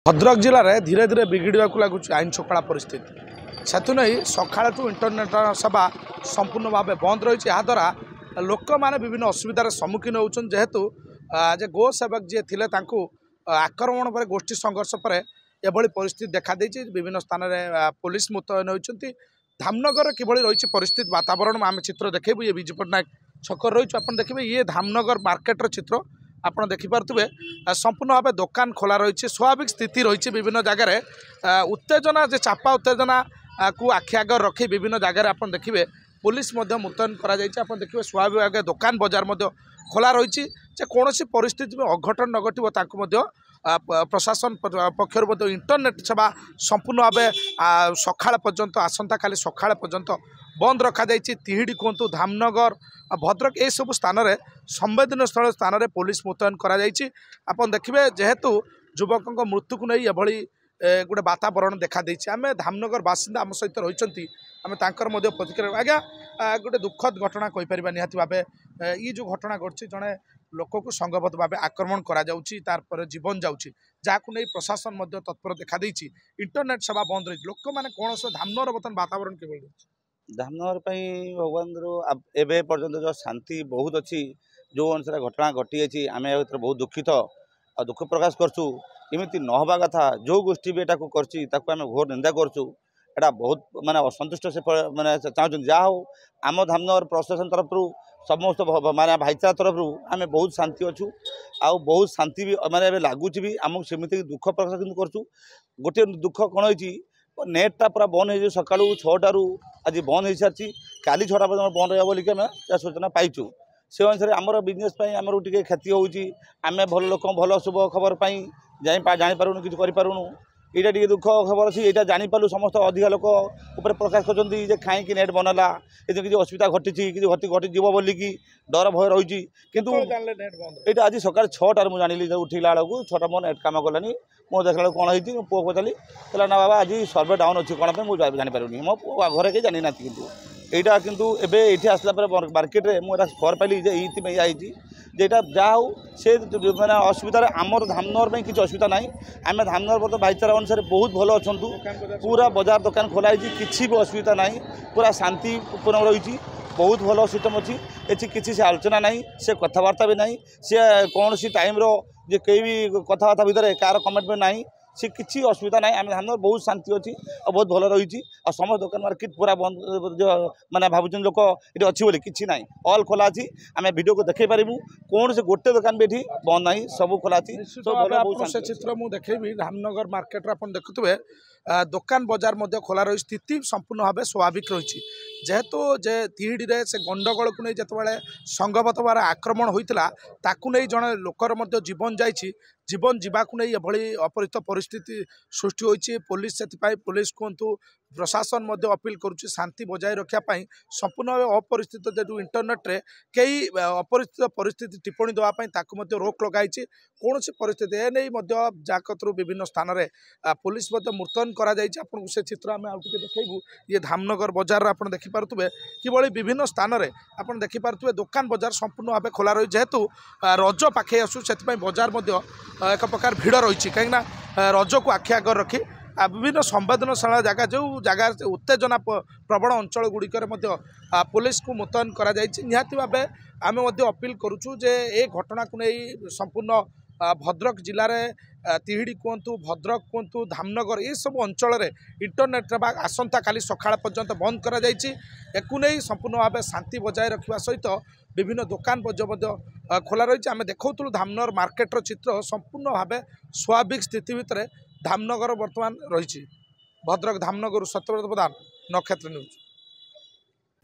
भद्रक जिले में धीरे धीरे बिगिड़ा लगुच आईन शृंखला परिस्थिति से नहीं सका इंटरनेट सेवा संपूर्ण भाव बंद रही याद्वारा लोक मैंने विभिन्न असुविधार सम्मुखीन होती जेहेतु जे गो सेवक जी थे आक्रमण पर गोष्ठी संघर्ष पर एभली परिस्थिति देखा देती विभिन्न स्थान में पुलिस मुतयन होती धामनगर किभली रही परिस्थिति वातावरण आम चित्र देखू ये विजु पट्टनायक छक रही आप देखिए ये धामनगर मार्केटर चित्र आपड़ देखिपे संपूर्ण भाव दुकान खोला रही स्वाभाविक स्थिति रही विभिन्न जगह उत्तेजना जे चापा उत्तेजना को आखि आगे रखी विभिन्न जगह आप देखिए पुलिस मुतयन कर देखिए स्वाभाविक भाव दुकान बजार खोला रही कौन परिस्थिति में अघटन न घटो प्रशासन पक्षर इंटरनेट सेवा संपूर्ण भाव सकाळ पर्यंत आसंता काली सकाळ पर्यंत बंद रखा तिहिडी कहतु धामनगर भद्रक ये सब स्थान में संवेदनशील स्थान में पुलिस मुतयन कर देखिए जेहेतु युवक मृत्यु को नहीं एभली गोटे वातावरण देखा देछि आमे धामनगर बासिंदा आम सहित रही आम प्रतिक्रिया आज्ञा गोटे दुखद घटना कहीपर निहाती भाव ये जो घटना घटी जड़े लोक को संगबद्ध भाव आक्रमण कर जीवन जाऊँगी जहाँ नहीं प्रशासन तत्पर देखा इंटरनेट सेवा बंद रही लोक मैंने कौन धामनगर बर्तमान वातावरण किभली धामनगर भगवान एवं पर्यटन जो शांति बहुत अच्छी जो अनुसार घटना घटी आम बहुत दुखित और दुख प्रकाश करछु इमिति नहबा कथा जो गोष्ठी भी एटाको करछि ताको आम घोर निंदा करछु एटा बहुत माने असंतुष्ट से माने चाहछन जा हो आम धामनगर प्रशासन तरफ समस्त माने भाईचारा तरफ आम बहुत शांति अच्छु आ बहुत शांति भी माने लगुच भी आमको सेमती दुख प्रकाश करछु गोटे दुख कौन होती नेटा पूरा बंद हो सका 6टारू आज बंद हो सारी काली 6टा पर्यटन बंद रहा बोलिक आम सूचना पाइचु से अनुसार आमर बिजनेस आमर टे क्षति होमें भल लोक भल शुभ खबर जापारूँ कि यहाँ टे दुख खबर अच्छी यहाँ जापारू समस्त अधिका लोक उपर प्रकाश कर खाई नेट बनला ये किसी असुविधा घटी कि घटी बोलिकी डर भय रही किंतु यहाँ आज सका 6टार मुझे जानी उठला बेलू 6टा मोर नेट कम कलानी मो देखला कौन होती पुओ पचारि कहला ना बाबा आज सर्वे डाउन अच्छी कौन मुझे जापारूनी मो घर के जानी ना कि यहाँ कितु ये आसला मार्केट में मुझे खबर पाइली ये जेटा जहाँ हो से मैंने असुविधा आमर धामनगर में किसी असुविधा ना आम धामनगर बर्तमान भाईचारा अनुसार बहुत भल अच्छा पूरा बाजार दुकान खोलाई किसी भी असुविधा ना पूरा शांतिपूर्ण रही बहुत भल सिस्टम अच्छी ये किसी से आलोचना ना से कथबार्ता भी ना सी कौन सी टाइम रे कई भी कथबार्ता भितर कार कमेंट में ना सी किसी असुविधा ना आम धामनगर बहुत शांति अच्छी और बहुत भल रही और समस्त दुकान मार्केट पूरा बंद जो मैंने भावुन लोक ये अच्छी बोली किसी ना ऑल खोला अच्छी आम वीडियो को देखे पारू कौन से गोटे दुकान भी ये बंद ना सब खोला से चित्र मुझे देखेबी धामनगर मार्केट आप देखुए दुकान बजार खोला रही स्थिति संपूर्ण भाव स्वाभाविक रही जेहेतु जे तिहिडी रे से गंडगोल को नहीं जिते संघबद्ध भाव आक्रमण होता नहीं जड़े लोकर जीवन जाइए जीवन जावाक नहीं एभली अपरित परिस्थिति सृष्टि होती पुलिस से पुलिस कहतु प्रशासन अपील करुच्ची शांति बजाय रखापी संपूर्ण भाव अपरिस्थित जेहतु इंटरनेट रे कई अपरिस्थित परिस्थिति टिप्पणी देवाई रोक लगाई कौन सी परिस्थिति एने जाकतु विभिन्न स्थान में पुलिस मुतयन कर से चित्र आम आगे देखू ये धामनगर बजार आप देखिपे कि विभिन्न स्थान में आप देखिपे दुकान बजार संपूर्ण भाव खोला रही जेहेतु रज पाखे आसू से बजार एक प्रकार भिड़ रही कहीं रज को आखि आगे रखी विभिन्न संवेदनशील जगह जो जगह उत्तेजना प्रबल अंचल गुड़िकर पुलिस को मुतयन कर निहाती भाव आम अपील करुचु जे ए घटना को नहीं संपूर्ण भद्रक जिले में तिहिडी कहतु भद्रक कहतु धामनगर ये सब अंचल में इंटरनेट सेवा आसंता काली सकाळ पर्यंत बंद कर नहीं संपूर्ण भाव शांति बजाय रखा सहित विभिन्न दुकान खोला रही आम देखुलू धामनगर मार्केटर चित्र संपूर्ण भाव स्वाभाविक स्थिति भितर धामनगर बर्तमान रही भद्रक धामनगर सत्यव्रत प्रधान नक्षत्र न्यूज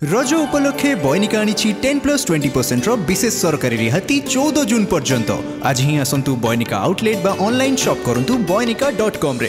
रज उपलक्षे बयनिका आनी 10+20% विशेष सरकारी रिहाती 14 जून पर्यंत आज ही आसंतु बयनिका आउटलेट बा ऑनलाइन शॉप करंतु boynika.com रे।